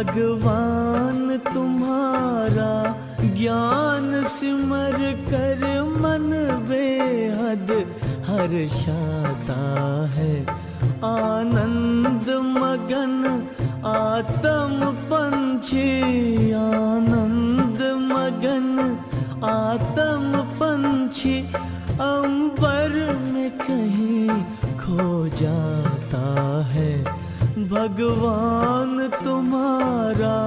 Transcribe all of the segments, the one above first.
भगवान तुम्हारा ज्ञान सिमर कर मन बेहद हर्षाता है। आनंद मगन आत्म पंछी, आनंद मगन आत्म पंछी अंबर में कहीं खो जाता है। भगवान तुम्हारा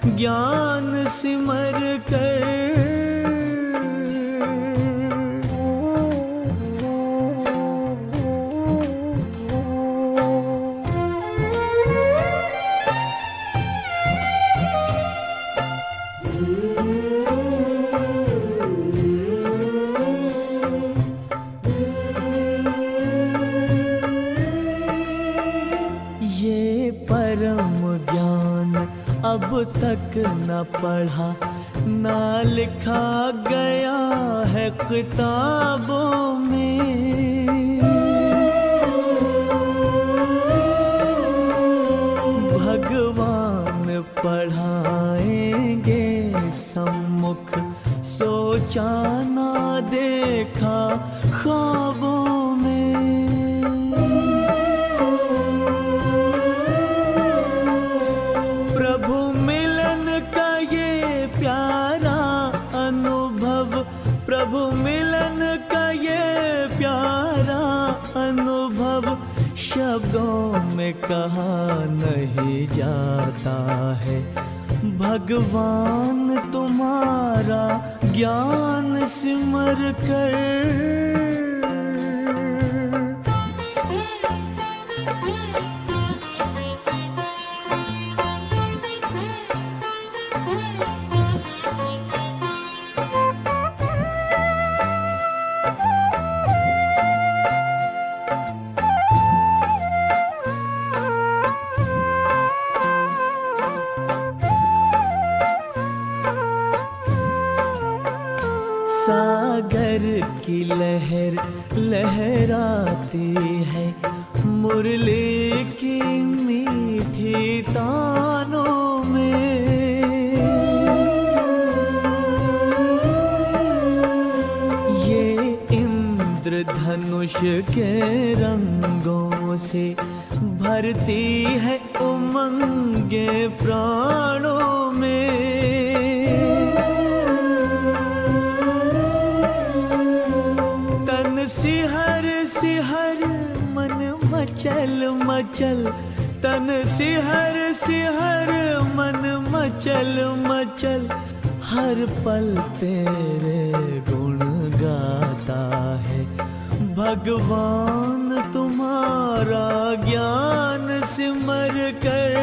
ज्ञान सिमर कर परम ज्ञान अब तक न पढ़ा न लिखा गया है किताबों में। भगवान पढ़ाएंगे सम्मुख, सोचा ना देखा ख्वाबों में। प्रभु मिलन का ये प्यारा अनुभव, प्रभु मिलन का ये प्यारा अनुभव शब्दों में कहा नहीं जाता है। भगवान तुम्हारा ज्ञान सिमर कर सागर की लहर लहराती है, मुरली की मीठी तानों में। ये इंद्रधनुष के रंगों से भरती है उमंगे प्राणों में। सिहर सिहर मन मचल मचल, तन सिहर सिहर मन मचल मचल, हर पल तेरे गुण गाता है। भगवान तुम्हारा ज्ञान सिमर कर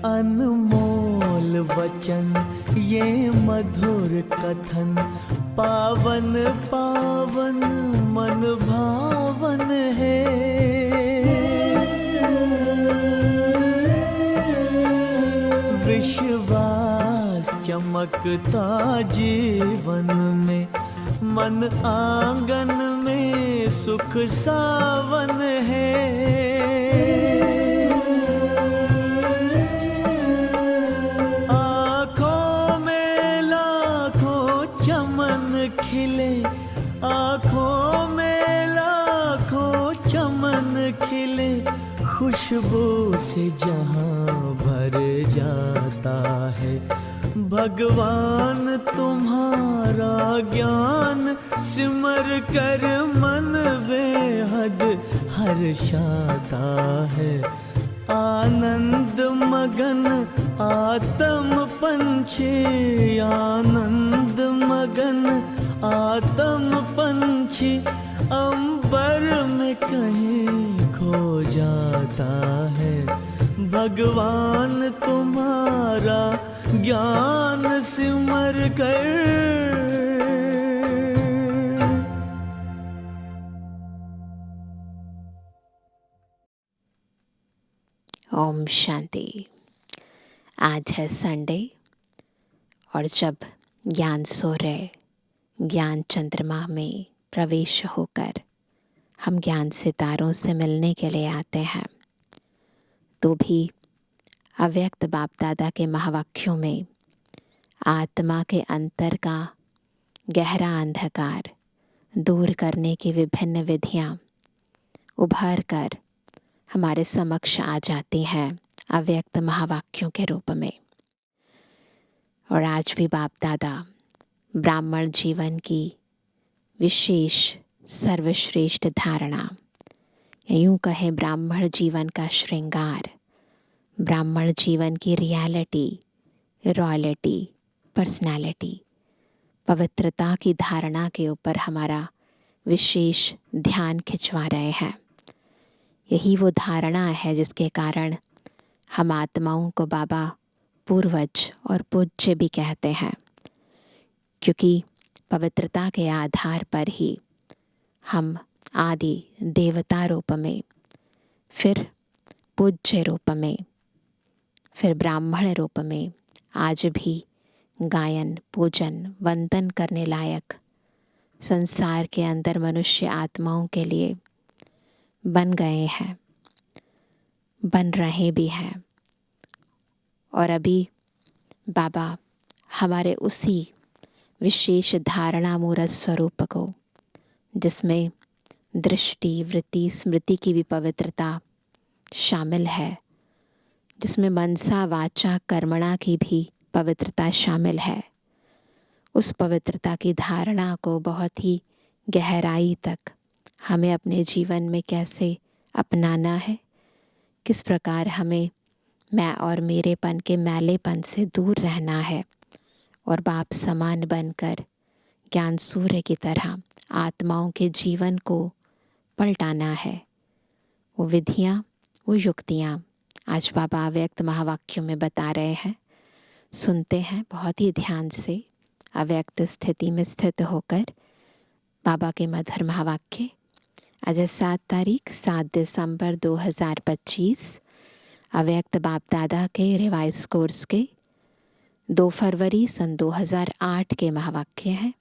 अनमोल वचन ये मधुर कथन, पावन पावन मन भावन है। विश्वास चमकता जीवन में, मन आंगन में सुख सावन है। खिले आँखों से जहां भर जाता है। भगवान तुम्हारा ज्ञान सिमर कर मन बेहद हर्षाता है। आनंद मगन आत्म पंछी, आनंद मगन आत्म पंछी अंबर में कहीं खो जाता है। भगवान तुम्हारा ज्ञान सिमर कर। ओम शांति। आज है संडे और जब ज्ञान सूर्य ज्ञान चंद्रमा में प्रवेश होकर हम ज्ञान सितारों से मिलने के लिए आते हैं, तो भी अव्यक्त बाप दादा के महावाक्यों में आत्मा के अंतर का गहरा अंधकार दूर करने की विभिन्न विधियां उभर कर हमारे समक्ष आ जाती हैं अव्यक्त महावाक्यों के रूप में। और आज भी बाप दादा ब्राह्मण जीवन की विशेष सर्वश्रेष्ठ धारणा, यूं कहे ब्राह्मण जीवन का श्रृंगार, ब्राह्मण जीवन की रियलिटी, रॉयलिटी, पर्सनालिटी, पवित्रता की धारणा के ऊपर हमारा विशेष ध्यान खिंचवा रहे हैं। यही वो धारणा है जिसके कारण हम आत्माओं को बाबा पूर्वज और पूज्य भी कहते हैं, क्योंकि पवित्रता के आधार पर ही हम आदि देवता रूप में, फिर पूज्य रूप में, फिर ब्राह्मण रूप में आज भी गायन, पूजन, वंदन करने लायक संसार के अंदर मनुष्य आत्माओं के लिए बन गए हैं, बन रहे भी हैं। और अभी बाबा हमारे उसी विशेष धारणा मूर्त स्वरूप को, जिसमें दृष्टि, वृत्ति, स्मृति की भी पवित्रता शामिल है, जिसमें मनसा, वाचा, कर्मणा की भी पवित्रता शामिल है, उस पवित्रता की धारणा को बहुत ही गहराई तक हमें अपने जीवन में कैसे अपनाना है, किस प्रकार हमें मैं और मेरेपन के मैलेपन से दूर रहना है और बाप समान बनकर ज्ञान सूर्य की तरह आत्माओं के जीवन को पलटाना है। वो विधियाँ, वो युक्तियाँ आज बाबा अव्यक्त महावाक्यों में बता रहे हैं। सुनते हैं बहुत ही ध्यान से, अव्यक्त स्थिति में स्थित होकर बाबा के मधुर महावाक्य। आज 7 दिसंबर 2025, अव्यक्त बाप दादा के रिवाइज कोर्स के 2 फरवरी सन 2008 के महावाक्य हैं।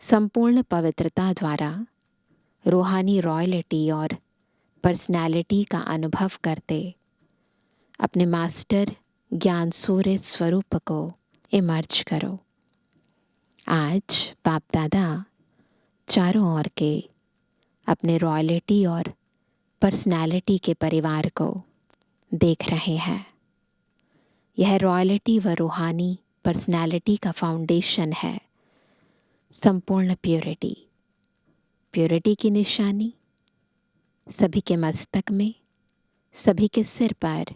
संपूर्ण पवित्रता द्वारा रूहानी रॉयल्टी और पर्सनालिटी का अनुभव करते अपने मास्टर ज्ञान सूर्य स्वरूप को इमर्ज करो। आज बाप दादा चारों ओर के अपने रॉयल्टी और पर्सनालिटी के परिवार को देख रहे हैं। यह रॉयल्टी व रूहानी पर्सनालिटी का फाउंडेशन है संपूर्ण प्योरिटी। प्योरिटी की निशानी सभी के मस्तक में, सभी के सिर पर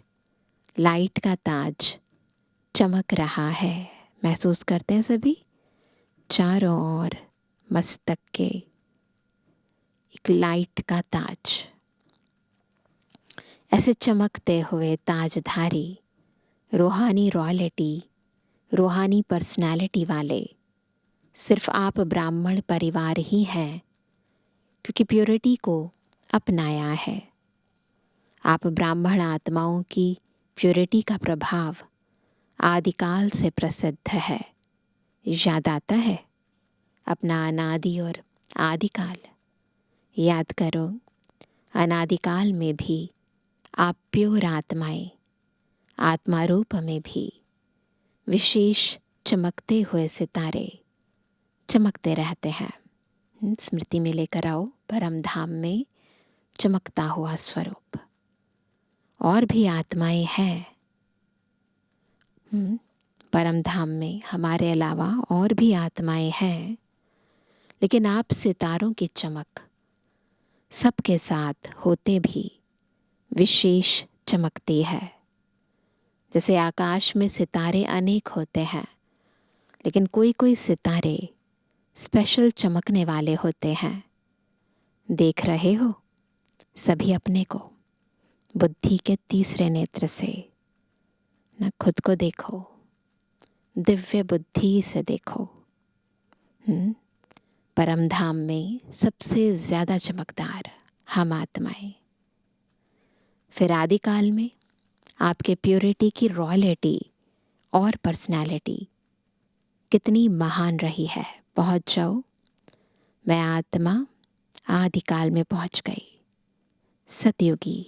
लाइट का ताज चमक रहा है। महसूस करते हैं सभी चारों ओर मस्तक के एक लाइट का ताज। ऐसे चमकते हुए ताजधारी रूहानी रॉयल्टी, रूहानी पर्सनालिटी वाले सिर्फ आप ब्राह्मण परिवार ही हैं, क्योंकि प्योरिटी को अपनाया है। आप ब्राह्मण आत्माओं की प्योरिटी का प्रभाव आदिकाल से प्रसिद्ध है। याद आता है अपना अनादि और आदिकाल। याद करो, अनादिकाल में भी आप प्योर आत्माएं, आत्मा रूप में भी विशेष चमकते हुए सितारे चमकते रहते हैं। स्मृति में लेकर आओ परम धाम में चमकता हुआ स्वरूप। और भी आत्माएं हैं। परम धाम में हमारे अलावा और भी आत्माएं हैं, लेकिन आप सितारों की चमक सबके साथ होते भी विशेष चमकती है। जैसे आकाश में सितारे अनेक होते हैं, लेकिन कोई कोई सितारे स्पेशल चमकने वाले होते हैं। देख रहे हो सभी अपने को बुद्धि के तीसरे नेत्र से, न खुद को देखो, दिव्य बुद्धि से देखो। परम धाम में सबसे ज्यादा चमकदार हम आत्माएं। फिर आदिकाल में आपके प्योरिटी की रॉयल्टी और पर्सनालिटी कितनी महान रही है। पहुंच जाओ, मैं आत्मा आदिकाल में पहुंच गई, सतयुगी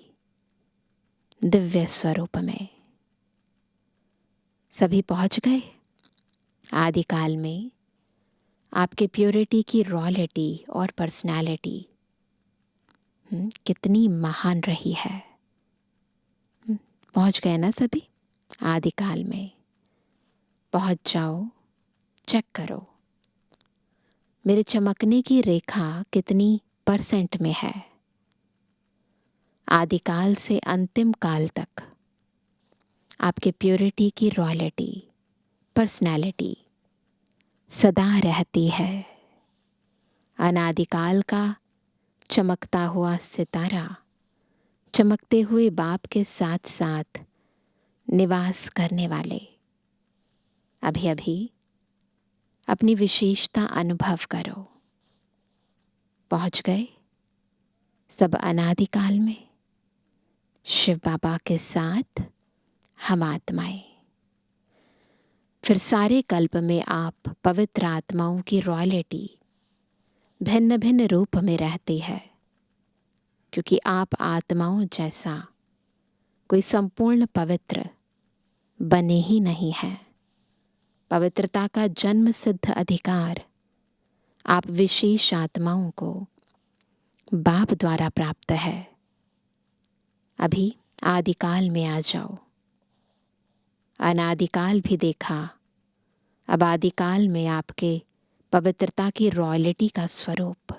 दिव्य स्वरूप में। सभी पहुंच गए। आदिकाल में आपके प्योरिटी की रॉयल्टी और पर्सनालिटी कितनी महान रही है। पहुंच गए ना सभी आदिकाल में? पहुंच जाओ, चेक करो मेरे चमकने की रेखा कितनी % में है। आदिकाल से अंतिम काल तक आपके प्योरिटी की रॉयल्टी, पर्सनालिटी सदा रहती है। अनादिकाल का चमकता हुआ सितारा चमकते हुए बाप के साथ साथ निवास करने वाले अभी अभी अपनी विशेषता अनुभव करो। पहुंच गए सब अनादिकाल में शिव बाबा के साथ हम आत्माएं। फिर सारे कल्प में आप पवित्र आत्माओं की रॉयल्टी भिन्न भिन्न रूप में रहती है, क्योंकि आप आत्माओं जैसा कोई संपूर्ण पवित्र बने ही नहीं है। पवित्रता का जन्म सिद्ध अधिकार आप विशेष आत्माओं को बाप द्वारा प्राप्त है। अभी आदिकाल में आ जाओ। अनादिकाल भी देखा, अब आदिकाल में आपके पवित्रता की रॉयल्टी का स्वरूप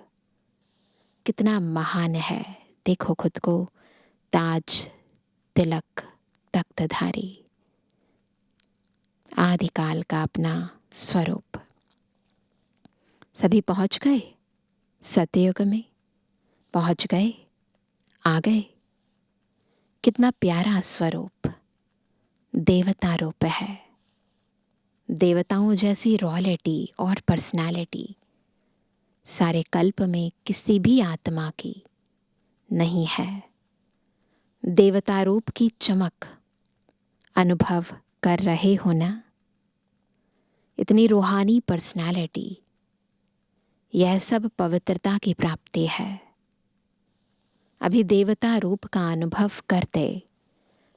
कितना महान है। देखो खुद को ताज, तिलक, तख्तधारी, आदिकाल का अपना स्वरूप। सभी पहुंच गए सतयुग में, पहुंच गए, आ गए। कितना प्यारा स्वरूप देवता रूप है। देवताओं जैसी रॉयल्टी और पर्सनालिटी सारे कल्प में किसी भी आत्मा की नहीं है। देवता रूप की चमक अनुभव कर रहे हो ना? इतनी रूहानी पर्सनालिटी, यह सब पवित्रता की प्राप्ति है। अभी देवता रूप का अनुभव करते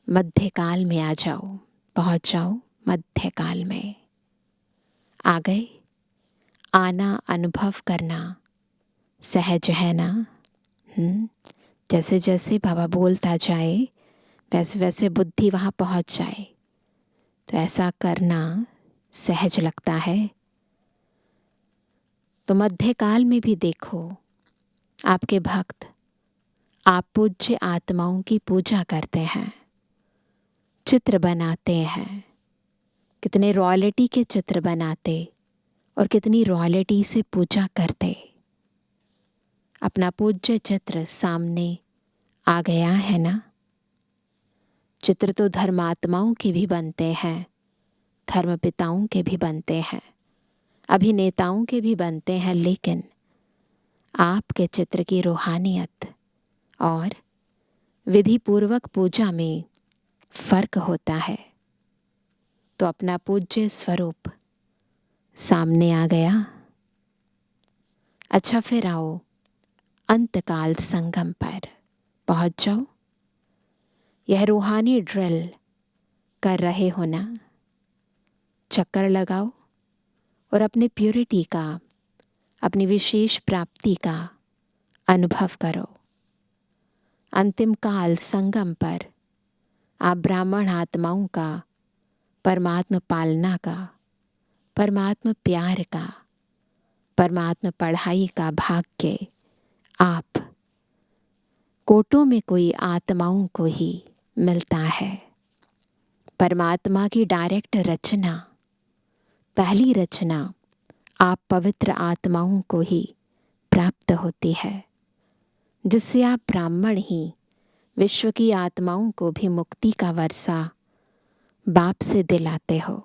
मध्यकाल में आ जाओ। पहुंच जाओ मध्यकाल में। आ गए। आना, अनुभव करना सहज है ना? जैसे जैसे बाबा बोलता जाए वैसे वैसे बुद्धि वहाँ पहुँच जाए, तो ऐसा करना सहज लगता है। तो मध्यकाल में भी देखो, आपके भक्त आप पूज्य आत्माओं की पूजा करते हैं, चित्र बनाते हैं। कितने रॉयल्टी के चित्र बनाते और कितनी रॉयल्टी से पूजा करते। अपना पूज्य चित्र सामने आ गया है ना? चित्र तो धर्मात्माओं के भी बनते हैं, धर्मपिताओं के भी बनते हैं, अभिनेताओं के भी बनते हैं, लेकिन आपके चित्र की रूहानियत और विधि पूर्वक पूजा में फर्क होता है। तो अपना पूज्य स्वरूप सामने आ गया। अच्छा, फिर आओ अंतकाल संगम पर पहुंच जाओ। यह रूहानी ड्रिल कर रहे हो ना? चक्कर लगाओ और अपने प्योरिटी का, अपनी विशेष प्राप्ति का अनुभव करो। अंतिम काल संगम पर आप ब्राह्मण आत्माओं का, परमात्मा पालना का, परमात्मा प्यार का, परमात्मा पढ़ाई का भाग्य आप कोटों में कोई आत्माओं को ही मिलता है। परमात्मा की डायरेक्ट रचना, पहली रचना आप पवित्र आत्माओं को ही प्राप्त होती है, जिससे आप ब्राह्मण ही विश्व की आत्माओं को भी मुक्ति का वर्षा बाप से दिलाते हो।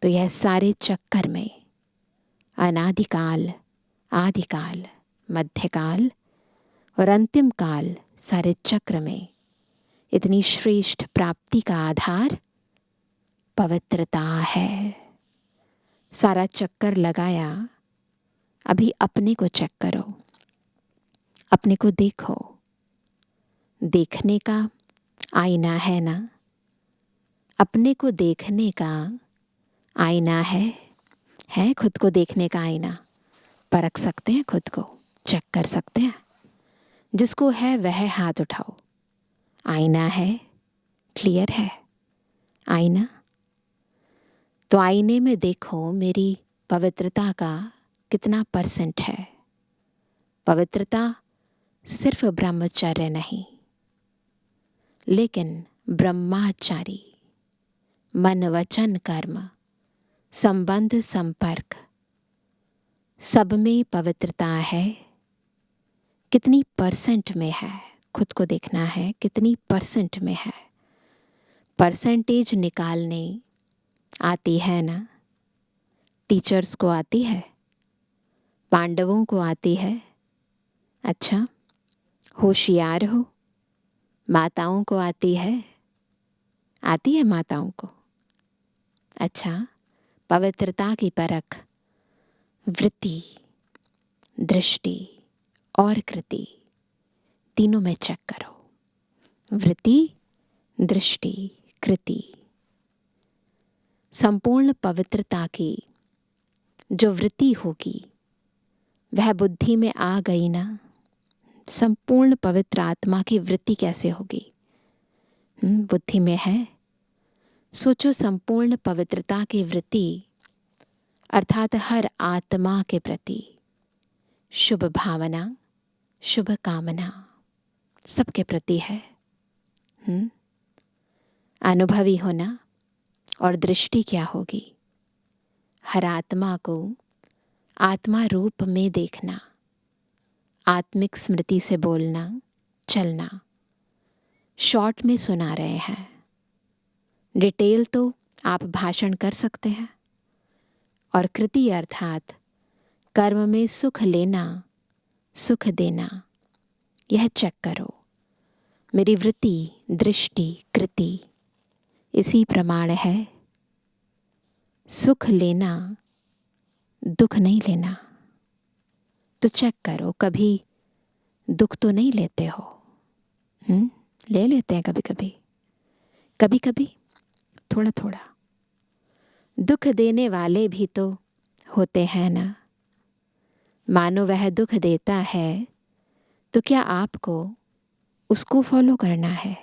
तो यह सारे चक्कर में अनादिकाल, आदिकाल, मध्यकाल और अंतिम काल, सारे चक्र में इतनी श्रेष्ठ प्राप्ति का आधार पवित्रता है। सारा चक्कर लगाया, अभी अपने को चेक करो, अपने को देखो। देखने का आईना है ना? अपने को देखने का आईना है खुद को देखने का आईना। परख सकते हैं, खुद को चेक कर सकते हैं। जिसको है वह हाथ उठाओ। आईना है, क्लियर है आईना? तो आईने में देखो मेरी पवित्रता का कितना % है। पवित्रता सिर्फ ब्रह्मचर्य नहीं, लेकिन ब्रह्माचारी, मन वचन कर्म, संबंध संपर्क, सब में पवित्रता है। कितनी % में है, खुद को देखना है, कितनी % में है। परसेंटेज निकालने आती है ना? टीचर्स को आती है, पांडवों को आती है। अच्छा, होशियार हो, माताओं को आती है माताओं को। अच्छा, पवित्रता की परख वृत्ति, दृष्टि और कृति तीनों में चेक करो। वृत्ति, दृष्टि, कृति। संपूर्ण पवित्रता की जो वृत्ति होगी वह बुद्धि में आ गई ना? संपूर्ण पवित्र आत्मा की वृत्ति कैसे होगी? बुद्धि में है। सोचो, संपूर्ण पवित्रता की वृत्ति अर्थात हर आत्मा के प्रति शुभ भावना, शुभ कामना सबके प्रति है। अनुभवी होना और दृष्टि क्या होगी? हर आत्मा को आत्मा रूप में देखना, आत्मिक स्मृति से बोलना, चलना। शॉर्ट में सुना रहे हैं, डिटेल तो आप भाषण कर सकते हैं। और कृति अर्थात कर्म में सुख लेना, सुख देना, यह चेक करो। मेरी वृत्ति, दृष्टि, कृति इसी प्रमाण है। सुख लेना, दुख नहीं लेना। तो चेक करो, कभी दुख तो नहीं लेते हो? ले लेते हैं कभी कभी, कभी कभी थोड़ा थोड़ा। दुख देने वाले भी तो होते हैं ना? मानो वह दुख देता है तो क्या आपको उसको फॉलो करना है?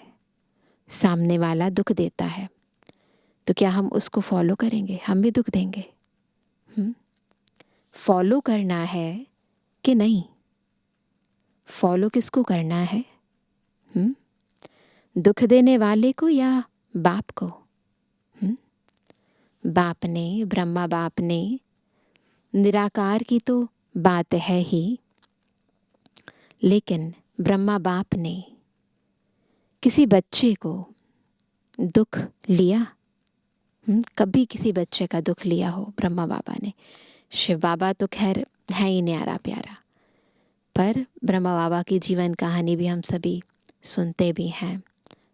सामने वाला दुख देता है तो क्या हम उसको फॉलो करेंगे? हम भी दुख देंगे। फॉलो करना है कि नहीं? फॉलो किसको करना है? दुख देने वाले को या बाप को? बाप ने, ब्रह्मा बाप ने, निराकार की तो बात है ही, लेकिन ब्रह्मा बाप ने किसी बच्चे को दुख लिया? कभी किसी बच्चे का दुख लिया हो ब्रह्मा बाबा ने? शिव बाबा तो खैर है ही न्यारा प्यारा, पर ब्रह्मा बाबा की जीवन कहानी भी हम सभी सुनते भी हैं,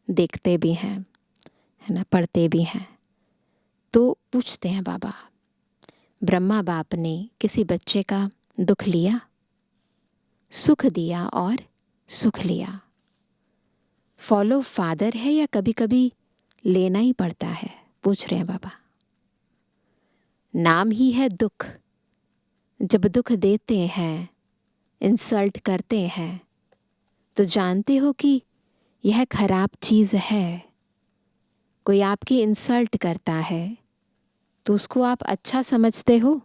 देखते भी हैं, है ना, पढ़ते भी हैं। तो पूछते हैं, बाबा ब्रह्मा बाप ने किसी बच्चे का दुख लिया? सुख दिया और सुख लिया। फॉलो फादर है या कभी कभी लेना ही पड़ता है? पूछ रहे हैं बाबा। नाम ही है दुख। जब दुख देते हैं, इंसल्ट करते हैं, तो जानते हो कि यह खराब चीज़ है, कोई आपकी इंसल्ट करता है तो उसको आप अच्छा समझते हो?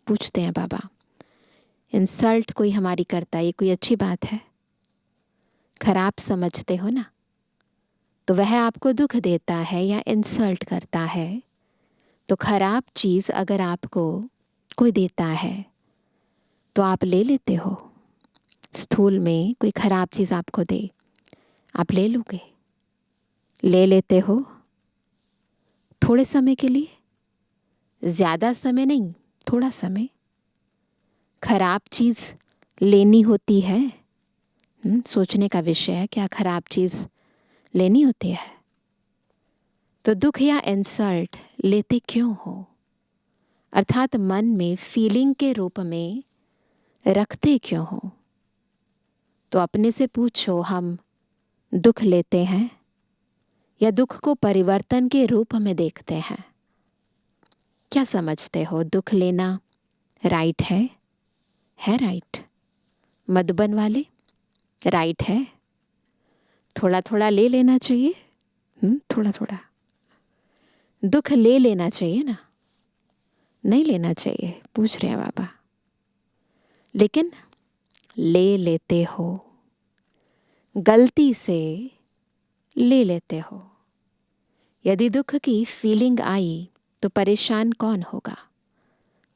पूछते हैं बाबा। इंसल्ट कोई हमारी करता है, ये कोई अच्छी बात है? खराब समझते हो ना? तो वह आपको दुख देता है या इंसल्ट करता है, तो खराब चीज़ अगर आपको कोई देता है तो आप ले लेते हो। स्थूल में कोई खराब चीज़ आपको दे, आप ले लोगे? ले लेते हो थोड़े समय के लिए, ज़्यादा समय नहीं, थोड़ा समय। खराब चीज़ लेनी होती है, सोचने का विषय है, क्या खराब चीज़ लेनी होती है? तो दुख या इंसल्ट लेते क्यों हो? अर्थात मन में फीलिंग के रूप में रखते क्यों हो? तो अपने से पूछो, हम दुख लेते हैं या दुख को परिवर्तन के रूप में देखते हैं? क्या समझते हो? दुख लेना राइट है? है राइट? मधुबन वाले, राइट है? थोड़ा थोड़ा ले लेना चाहिए, थोड़ा थोड़ा दुख ले लेना चाहिए ना? नहीं लेना चाहिए, पूछ रहे हैं बाबा। लेकिन ले लेते हो, गलती से ले लेते हो। यदि दुख की फीलिंग आई तो परेशान कौन होगा?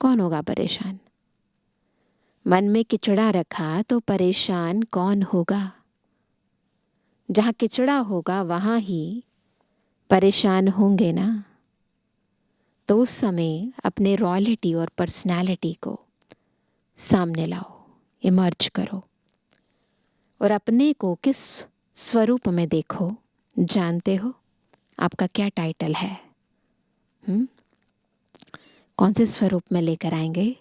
कौन होगा परेशान? मन में किचड़ा रखा तो परेशान कौन होगा? जहाँ किचड़ा होगा वहाँ ही परेशान होंगे ना? तो उस समय अपने रॉयल्टी और पर्सनैलिटी को सामने लाओ, इमर्ज करो और अपने को किस स्वरूप में देखो। जानते हो आपका क्या टाइटल है? कौन से स्वरूप में लेकर आएंगे?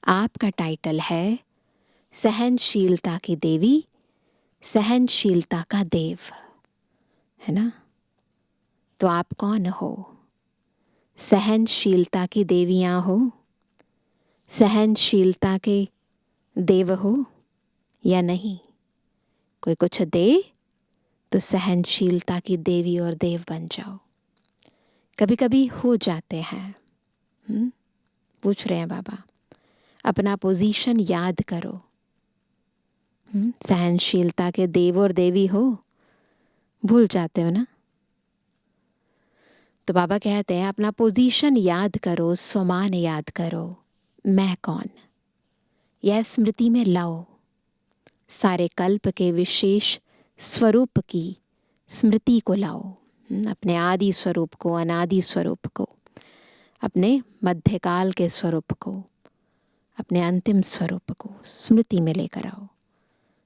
आपका टाइटल है सहनशीलता की देवी, सहनशीलता का देव, है ना? तो आप कौन हो? सहनशीलता की देवियां हो? सहनशीलता के देव हो या नहीं? कोई कुछ दे तो सहनशीलता की देवी और देव बन जाओ। कभी कभी हो जाते हैं। पूछ रहे हैं बाबा, अपना पोजीशन याद करो। सहनशीलता के देव और देवी हो, भूल जाते हो ना? तो बाबा कहते हैं अपना पोजीशन याद करो, स्वमान याद करो, मैं कौन, यह स्मृति में लाओ। सारे कल्प के विशेष स्वरूप की स्मृति को लाओ। अपने आदि स्वरूप को, अनादि स्वरूप को, अपने मध्यकाल के स्वरूप को, अपने अंतिम स्वरूप को स्मृति में लेकर आओ।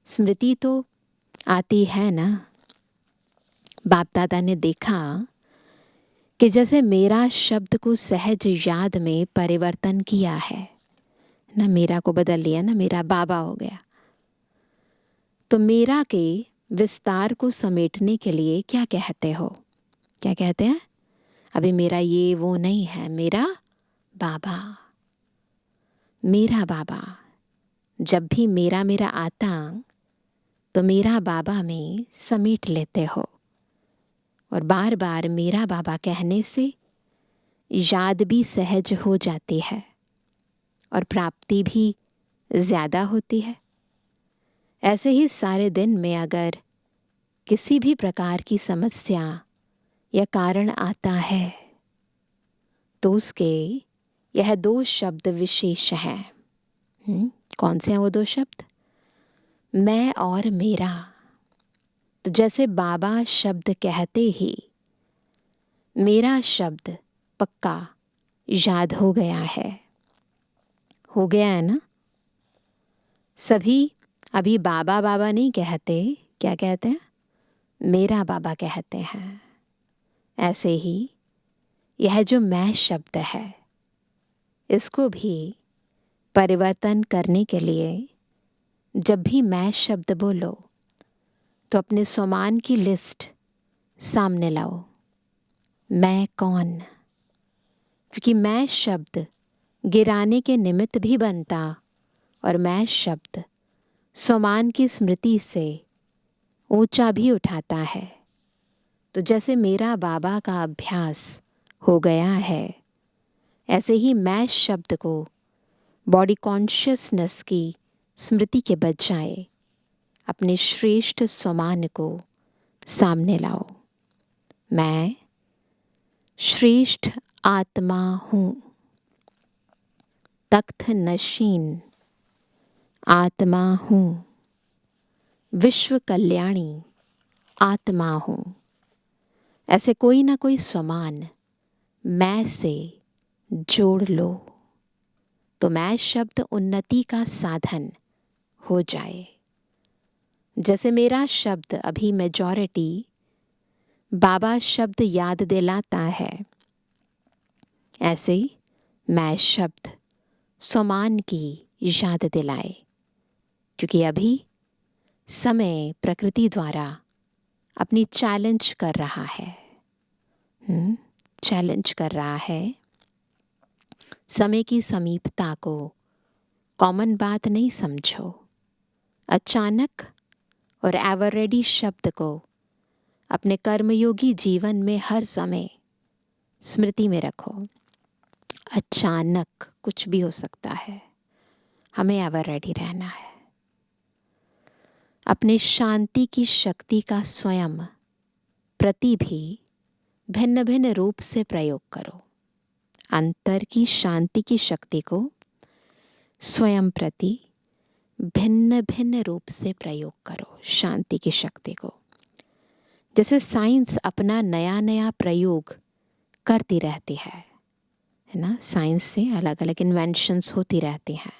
स्मृति तो आती है ना? बाप दादा ने देखा कि जैसे मेरा शब्द को सहज याद में परिवर्तन किया है ना, मेरा को बदल लिया ना, मेरा बाबा हो गया। तो मेरा के विस्तार को समेटने के लिए क्या कहते हो? क्या कहते हैं? अभी मेरा ये वो नहीं है, मेरा बाबा। मेरा बाबा, जब भी मेरा मेरा आता तो मेरा बाबा में समेट लेते हो। और बार बार मेरा बाबा कहने से याद भी सहज हो जाती है और प्राप्ति भी ज़्यादा होती है। ऐसे ही सारे दिन में अगर किसी भी प्रकार की समस्या या कारण आता है तो उसके यह 2 शब्द विशेष हैं। कौन से हैं वो 2 शब्द? मैं और मेरा। तो जैसे बाबा शब्द कहते ही मेरा शब्द पक्का याद हो गया है। हो गया है ना? सभी अभी बाबा बाबा नहीं कहते, क्या कहते हैं? मेरा बाबा कहते हैं। ऐसे ही यह जो मैं शब्द है, इसको भी परिवर्तन करने के लिए जब भी मैं शब्द बोलो तो अपने स्वमान की लिस्ट सामने लाओ। मैं कौन? क्योंकि मैं शब्द गिराने के निमित्त भी बनता और मैं शब्द स्वमान की स्मृति से ऊंचा भी उठाता है। तो जैसे मेरा बाबा का अभ्यास हो गया है, ऐसे ही मैं शब्द को बॉडी कॉन्शियसनेस की स्मृति के बजाय अपने श्रेष्ठ स्वमान को सामने लाओ। मैं श्रेष्ठ आत्मा हूँ, तख्त नशीन आत्मा हूँ, विश्व कल्याणी आत्मा हूँ। ऐसे कोई ना कोई स्वमान मैं से जोड़ लो तो मैं शब्द उन्नति का साधन हो जाए। जैसे मेरा शब्द अभी मेजॉरिटी बाबा शब्द याद दिलाता है, ऐसे ही मैं शब्द समान की याद दिलाए, क्योंकि अभी समय प्रकृति द्वारा अपनी चैलेंज कर रहा है। चैलेंज कर रहा है। समय की समीपता को कॉमन बात नहीं समझो। अचानक और एवर रेडी शब्द को अपने कर्मयोगी जीवन में हर समय स्मृति में रखो। अचानक कुछ भी हो सकता है, हमें एवर रेडी रहना है। अपने शांति की शक्ति का स्वयं प्रति भी भिन्न भिन्न रूप से प्रयोग करो। अंतर की शांति की शक्ति को स्वयं प्रति भिन्न भिन्न रूप से प्रयोग करो। शांति की शक्ति को, जैसे साइंस अपना नया नया प्रयोग करती रहती है ना। साइंस से अलग अलग इन्वेंशंस होती रहती हैं।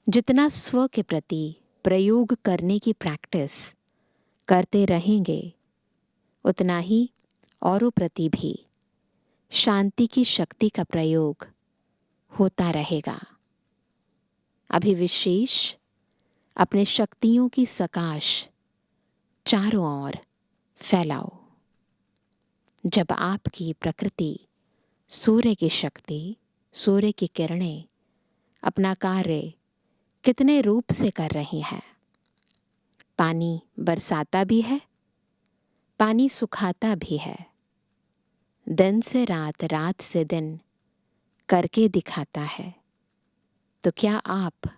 जितना स्व के प्रति प्रयोग करने की प्रैक्टिस करते रहेंगे, उतना ही औरों प्रति भी शांति की शक्ति का प्रयोग होता रहेगा। अभी विशेष अपने शक्तियों की सकाश चारों ओर फैलाओ। जब आपकी प्रकृति सूर्य की शक्ति, सूर्य की किरणें अपना कार्य कितने रूप से कर रही हैं। पानी बरसाता भी है, पानी सुखाता भी है, दिन से रात, रात से दिन करके दिखाता है। तो क्या आप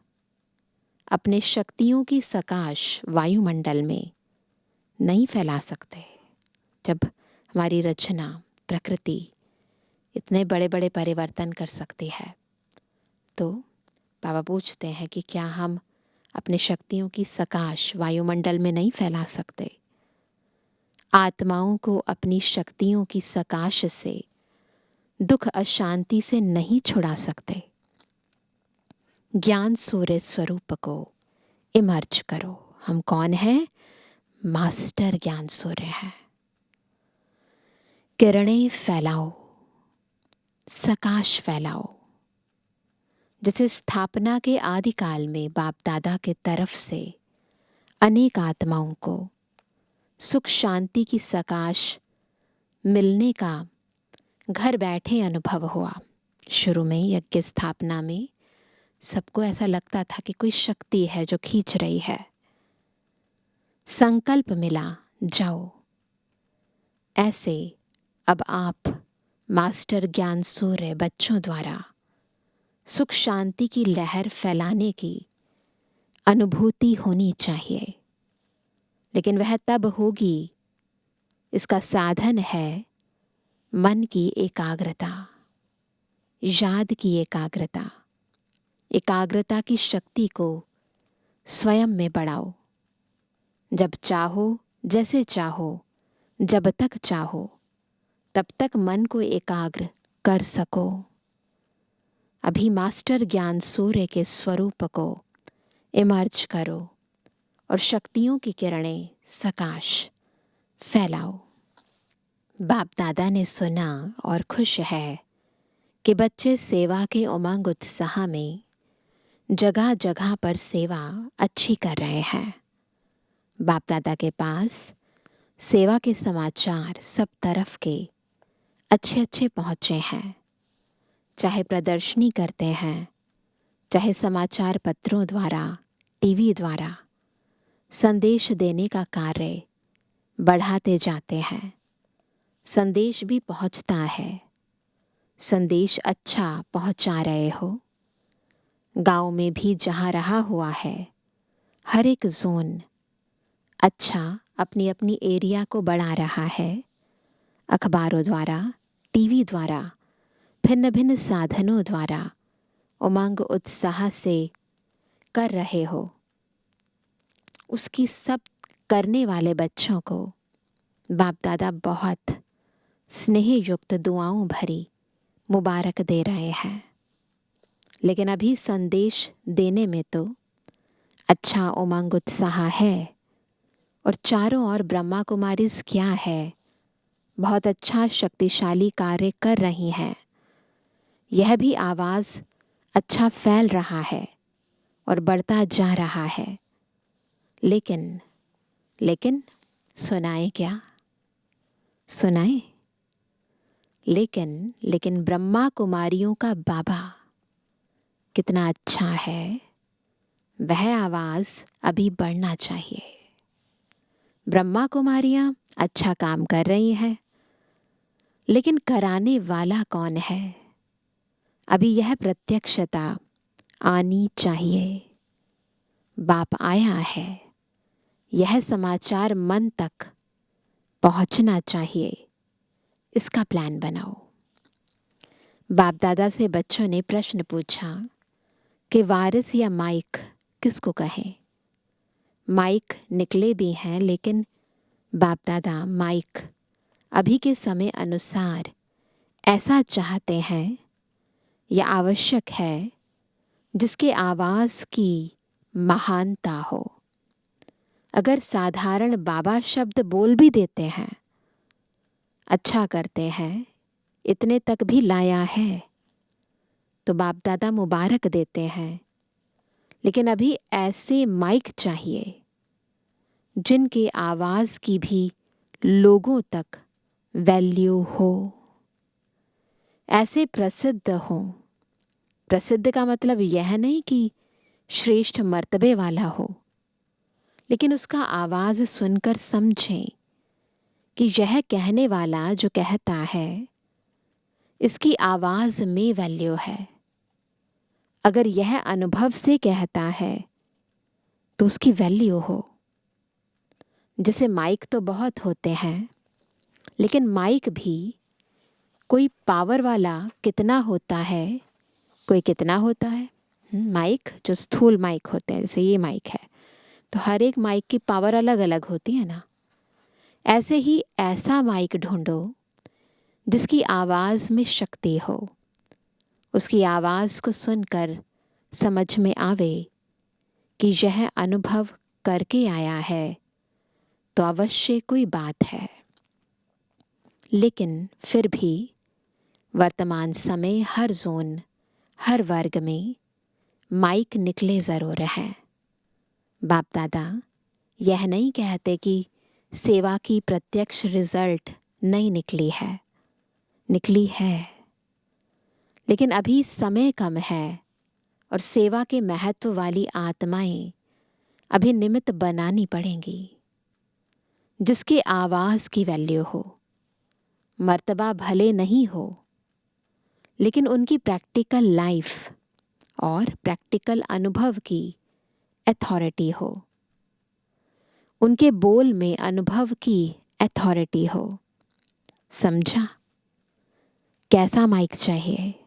अपने शक्तियों की सकाश वायुमंडल में नहीं फैला सकते? जब हमारी रचना प्रकृति इतने बड़े बड़े परिवर्तन कर सकती है, तो बाबा पूछते हैं कि क्या हम अपने शक्तियों की सकाश वायुमंडल में नहीं फैला सकते? आत्माओं को अपनी शक्तियों की सकाश से दुख अशांति से नहीं छुड़ा सकते? ज्ञान सूर्य स्वरूप को इमर्ज करो। हम कौन हैं? मास्टर ज्ञान सूर्य है। किरणें फैलाओ, सकाश फैलाओ। जैसे स्थापना के आदिकाल में बाप दादा के तरफ से अनेक आत्माओं को सुख शांति की सकाश मिलने का घर बैठे अनुभव हुआ। शुरू में यज्ञ स्थापना में सबको ऐसा लगता था कि कोई शक्ति है जो खींच रही है। संकल्प मिला, जाओ। ऐसे अब आप मास्टर ज्ञान सूर्य बच्चों द्वारा सुख शांति की लहर फैलाने की अनुभूति होनी चाहिए। लेकिन वह तब होगी, इसका साधन है मन की एकाग्रता, याद की एकाग्रता। एकाग्रता की शक्ति को स्वयं में बढ़ाओ। जब चाहो, जैसे चाहो, जब तक चाहो, तब तक मन को एकाग्र कर सको। अभी मास्टर ज्ञान सूर्य के स्वरूप को इमर्ज करो और शक्तियों की किरणें सकाश फैलाओ। बाप दादा ने सुना और खुश है कि बच्चे सेवा के उमंग उत्साह में जगह जगह पर सेवा अच्छी कर रहे हैं। बाप दादा के पास सेवा के समाचार सब तरफ के अच्छे अच्छे पहुँचे हैं। चाहे प्रदर्शनी करते हैं, चाहे समाचार पत्रों द्वारा, टीवी द्वारा संदेश देने का कार्य बढ़ाते जाते हैं। संदेश भी पहुंचता है। संदेश अच्छा पहुंचा रहे हो। गांव में भी जहां रहा हुआ है, हर एक जोन अच्छा अपनी अपनी एरिया को बढ़ा रहा है। अखबारों द्वारा, टीवी द्वारा, भिन्न भिन्न साधनों द्वारा उमंग उत्साह से कर रहे हो। उसकी सब करने वाले बच्चों को बाप दादा बहुत स्नेह युक्त दुआओं भरी मुबारक दे रहे हैं। लेकिन अभी संदेश देने में तो अच्छा उमंग उत्साह है और चारों ओर ब्रह्मा कुमारीज क्या है, बहुत अच्छा शक्तिशाली कार्य कर रही हैं। यह भी आवाज़ अच्छा फैल रहा है और बढ़ता जा रहा है। लेकिन लेकिन सुनाए क्या? सुनाए? लेकिन ब्रह्मा कुमारियों का बाबा कितना अच्छा है, वह आवाज़ अभी बढ़ना चाहिए। ब्रह्मा कुमारियाँ अच्छा काम कर रही हैं, लेकिन कराने वाला कौन है? अभी यह प्रत्यक्षता आनी चाहिए। बाप आया है, यह समाचार मन तक पहुंचना चाहिए। इसका प्लान बनाओ। बाप दादा से बच्चों ने प्रश्न पूछा कि वारिस या माइक किसको कहें। माइक निकले भी हैं, लेकिन बाप दादा माइक अभी के समय अनुसार ऐसा चाहते हैं या आवश्यक है जिसके आवाज़ की महानता हो। अगर साधारण बाबा शब्द बोल भी देते हैं, अच्छा करते हैं, इतने तक भी लाया है, तो बाप दादा मुबारक देते हैं। लेकिन अभी ऐसे माइक चाहिए जिनके आवाज़ की भी लोगों तक वैल्यू हो, ऐसे प्रसिद्ध हों। प्रसिद्ध का मतलब यह नहीं कि श्रेष्ठ मर्तबे वाला हो, लेकिन उसका आवाज़ सुनकर समझें कि यह कहने वाला जो कहता है, इसकी आवाज़ में वैल्यू है। अगर यह अनुभव से कहता है तो उसकी वैल्यू हो। जैसे माइक तो बहुत होते हैं, लेकिन माइक भी कोई पावर वाला कितना होता है, कोई कितना होता है। माइक जो स्थूल माइक होते हैं, जैसे ये माइक है, तो हर एक माइक की पावर अलग अलग होती है ना। ऐसे ही ऐसा माइक ढूंढो जिसकी आवाज़ में शक्ति हो। उसकी आवाज़ को सुनकर समझ में आवे कि यह अनुभव करके आया है, तो अवश्य कोई बात है। लेकिन फिर भी वर्तमान समय हर जोन, हर वर्ग में माइक निकले ज़रूर हैं। बाप दादा यह नहीं कहते कि सेवा की प्रत्यक्ष रिजल्ट नहीं निकली है, निकली है, लेकिन अभी समय कम है और सेवा के महत्व वाली आत्माएं अभी निमित्त बनानी पड़ेंगी, जिसकी आवाज़ की वैल्यू हो। मर्तबा भले नहीं हो, लेकिन उनकी प्रैक्टिकल लाइफ और प्रैक्टिकल अनुभव की अथॉरिटी हो। उनके बोल में अनुभव की अथॉरिटी हो। समझा? कैसा माइक चाहिए?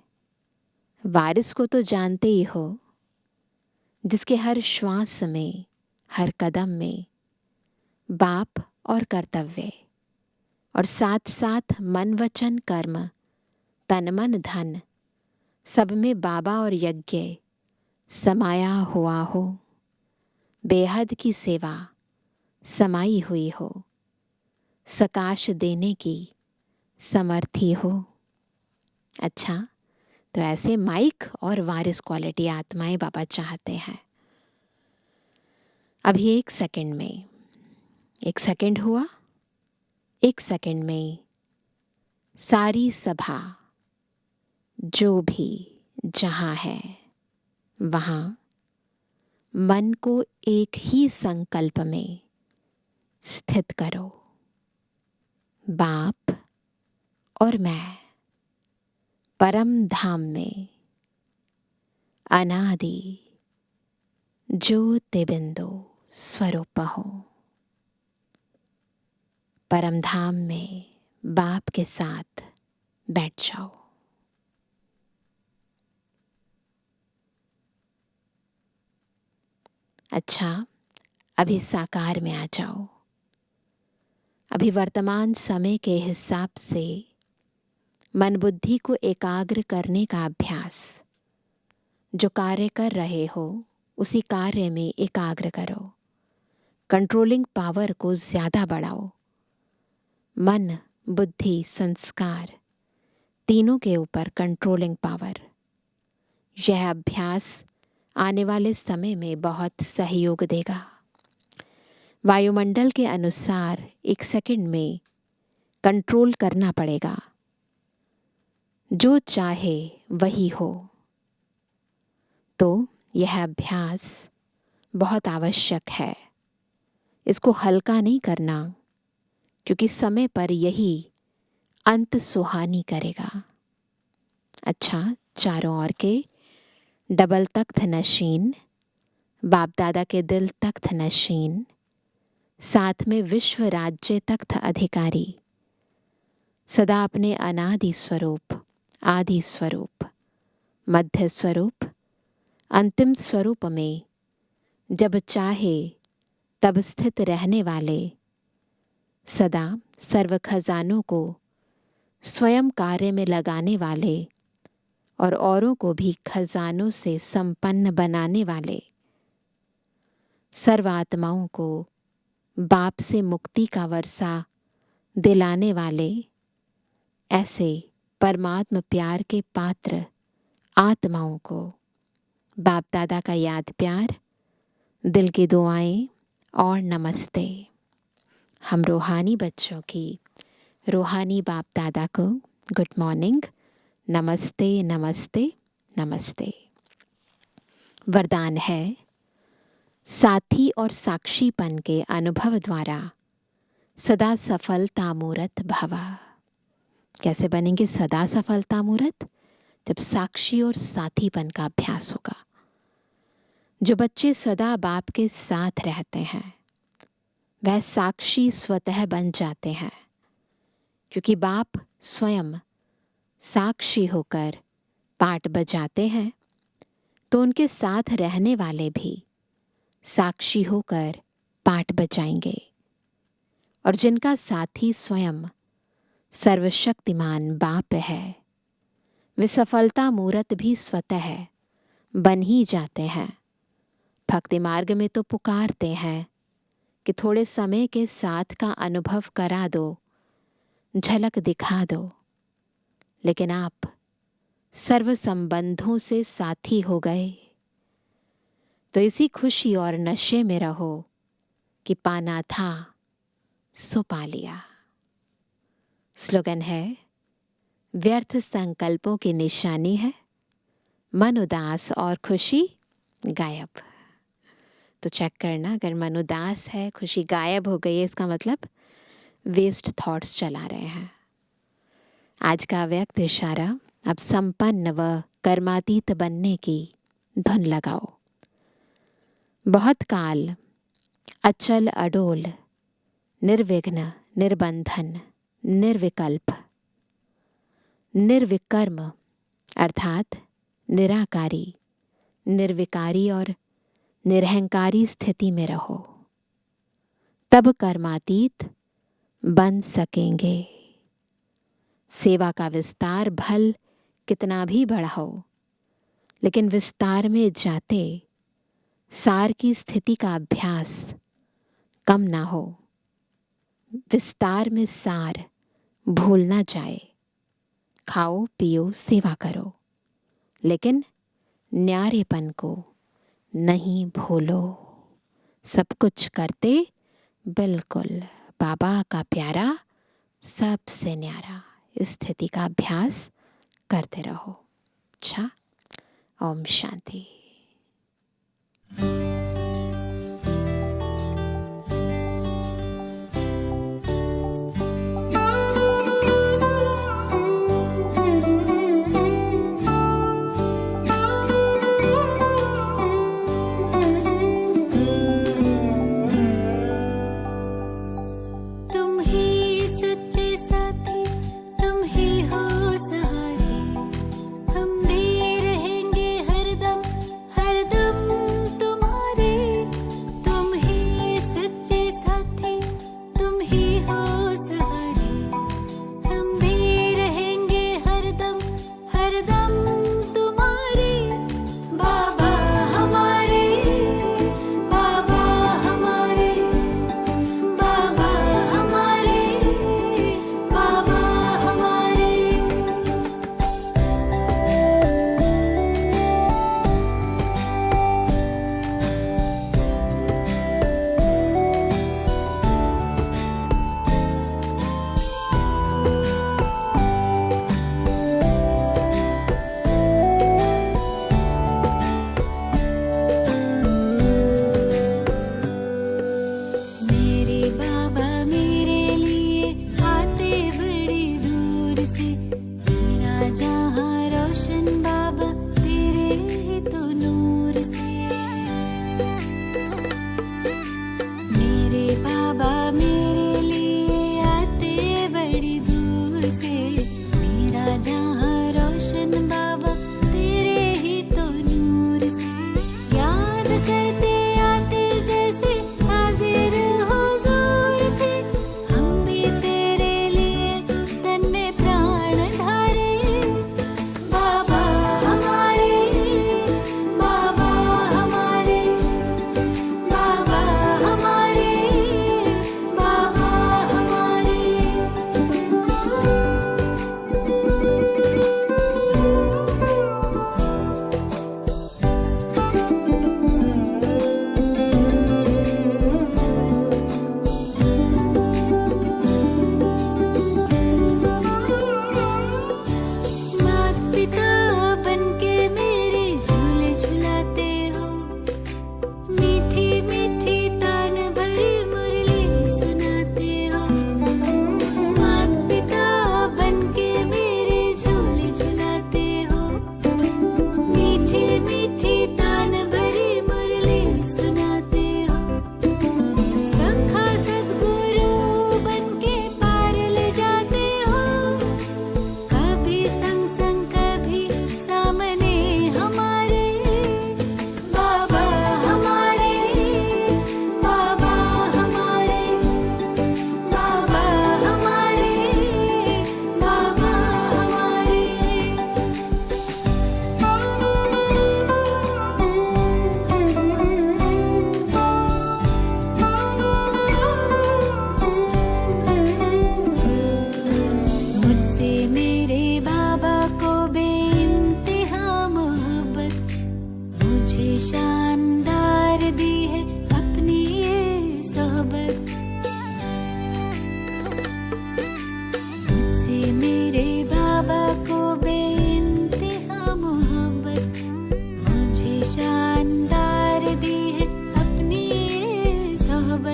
वारिस को तो जानते ही हो, जिसके हर श्वास में, हर कदम में बाप और कर्तव्य और साथ साथ मन वचन कर्म, तन मन धन, सब में बाबा और यज्ञ समाया हुआ हो। बेहद की सेवा समाई हुई हो, सकाश देने की समर्थी हो। अच्छा, तो ऐसे माइक और वारिस क्वालिटी आत्माएं बाबा चाहते हैं। अभी एक सेकंड हुआ, एक सेकंड में सारी सभा जो भी जहां है वहां मन को एक ही संकल्प में स्थित करो। बाप और मैं परम धाम में अनादि ज्योति बिंदु स्वरूप हूँ। परम धाम में बाप के साथ बैठ जाओ। अच्छा, अभी साकार में आ जाओ। अभी वर्तमान समय के हिसाब से मन बुद्धि को एकाग्र करने का अभ्यास, जो कार्य कर रहे हो उसी कार्य में एकाग्र करो। कंट्रोलिंग पावर को ज्यादा बढ़ाओ। मन, बुद्धि, संस्कार तीनों के ऊपर कंट्रोलिंग पावर। यह अभ्यास आने वाले समय में बहुत सहयोग देगा। वायुमंडल के अनुसार 1 सेकंड में कंट्रोल करना पड़ेगा। जो चाहे वही हो। तो यह अभ्यास बहुत आवश्यक है। इसको हल्का नहीं करना, क्योंकि समय पर यही अंत सुहानी करेगा। अच्छा, चारों ओर के डबल तख्त नशीन, बाप दादा के दिल तख्त नशीन, साथ में विश्व राज्य तख्त अधिकारी, सदा अपने अनादि स्वरूप, आदि स्वरूप, मध्य स्वरूप, अंतिम स्वरूप में जब चाहे तब स्थित रहने वाले, सदा सर्व खजानों को स्वयं कार्य में लगाने वाले और औरों को भी खजानों से संपन्न बनाने वाले, सर्व आत्माओं को बाप से मुक्ति का वर्षा दिलाने वाले, ऐसे परमात्म प्यार के पात्र आत्माओं को बाप दादा का याद प्यार, दिल की दुआएं और नमस्ते। हम रूहानी बच्चों की रूहानी बाप दादा को गुड मॉर्निंग, नमस्ते नमस्ते नमस्ते। वरदान है, साथी और साक्षीपन के अनुभव द्वारा सदा सफलता मूरत भवा। कैसे बनेंगे सदा सफलता मूरत? जब साक्षी और साथीपन का अभ्यास होगा। जो बच्चे सदा बाप के साथ रहते हैं वह साक्षी स्वतः बन जाते हैं, क्योंकि बाप स्वयं साक्षी होकर पाठ बजाते हैं, तो उनके साथ रहने वाले भी साक्षी होकर पाठ बजाएंगे। और जिनका साथी स्वयं सर्वशक्तिमान बाप है, वे सफलता मूरत भी स्वतः बन ही जाते हैं। भक्ति मार्ग में तो पुकारते हैं कि थोड़े समय के साथ का अनुभव करा दो, झलक दिखा दो, लेकिन आप सर्व संबंधों से साथी हो गए, तो इसी खुशी और नशे में रहो कि पाना था सो पा लिया। स्लोगन है, व्यर्थ संकल्पों की निशानी है मन उदास और खुशी गायब। तो चेक करना, अगर मन उदास है, खुशी गायब हो गई है, इसका मतलब वेस्ट थॉट्स चला रहे हैं। आज का व्यक्त इशारा, अब संपन्न व कर्मातीत बनने की धुन लगाओ। बहुत काल अचल अडोल, निर्विघ्न, निर्बंधन, निर्विकल्प, निर्विकर्म अर्थात निराकारी, निर्विकारी और निरहंकारी स्थिति में रहो, तब कर्मातीत बन सकेंगे। सेवा का विस्तार भल कितना भी बढ़ाओ, लेकिन विस्तार में जाते सार की स्थिति का अभ्यास कम ना हो। विस्तार में सार भूल ना जाए। खाओ पियो सेवा करो, लेकिन न्यारेपन को नहीं भूलो। सब कुछ करते बिल्कुल बाबा का प्यारा, सबसे न्यारा, इस स्थिति का अभ्यास करते रहो। अच्छा, ओम शांति।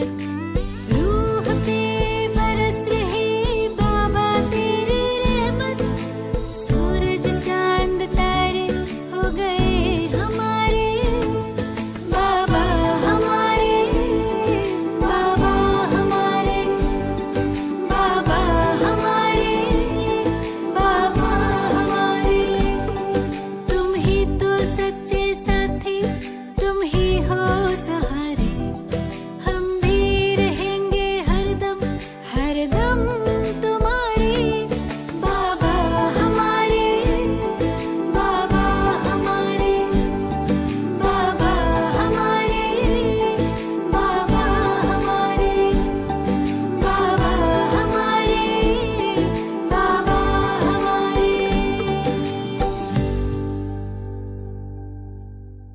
जीवन